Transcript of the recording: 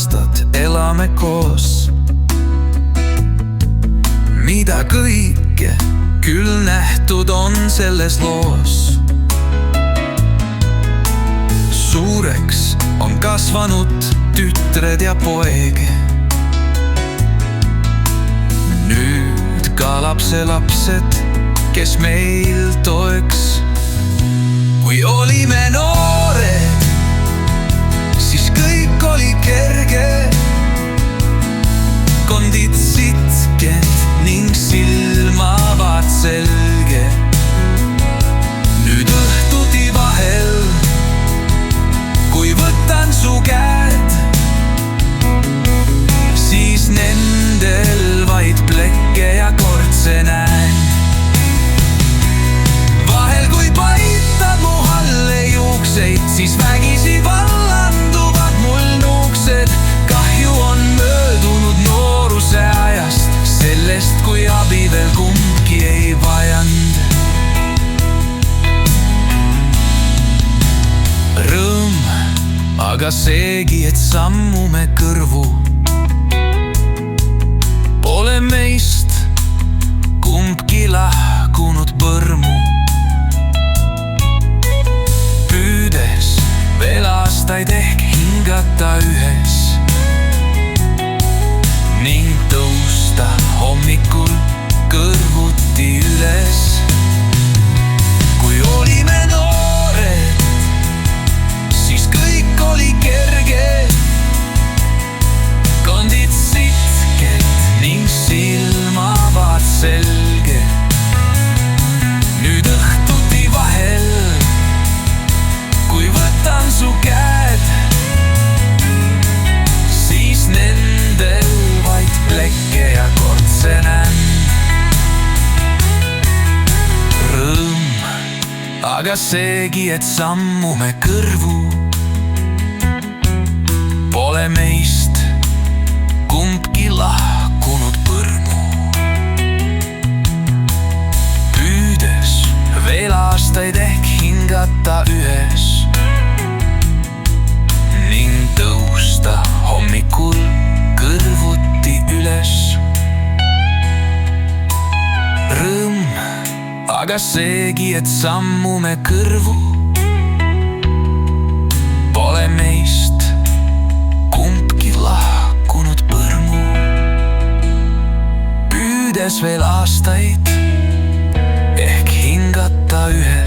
aastat elame koos. Mida kõike küll nähtud on selles loos. Suureks on kasvanud tütred ja poeg. Nüüd ka lapselapsed, kes meil toeks. Kui olime noored, siis kõik oli kerge. Kondid sitked ning silmavad selge. Nüüd õhtuti vahel, kui võtan su käed, siis nendel vaid plekke ja kortse näen. Vahel kui paitad mu halle juukseid, siis vägisi vallanduvad mul nuuksed. Kahju on möödunud nooruse ajast, sellest kui abi veel kumbki ei vajand. Rõõm, aga seegi, et sammume kõrvu. Pole meist kumbki lahkunud põrmu. Püüdes veel aastaid ehk hingata ühes ning tõusta hommikul kõrvuti üles. Kui olime noored, siis kõik oli kerge. Kondid sitked ning silmavad selge. Nüüd õhtuti vahel, kui võtan su käed, siis nendel vaid plekke ja kortse näen. Rõõm, aga seegi, et sammume kõrvu. Pole meist kumbki lahkunud põrmu. Püüdes veel aastaid ehk hingata ühes ning tõusta hommikul kõrvuti üles. Rõõm, aga seegi, et sammume kõrvu. Pole meist kumbki lahkunud põrmu. Püüdes veel aastaid ehk hingata ühes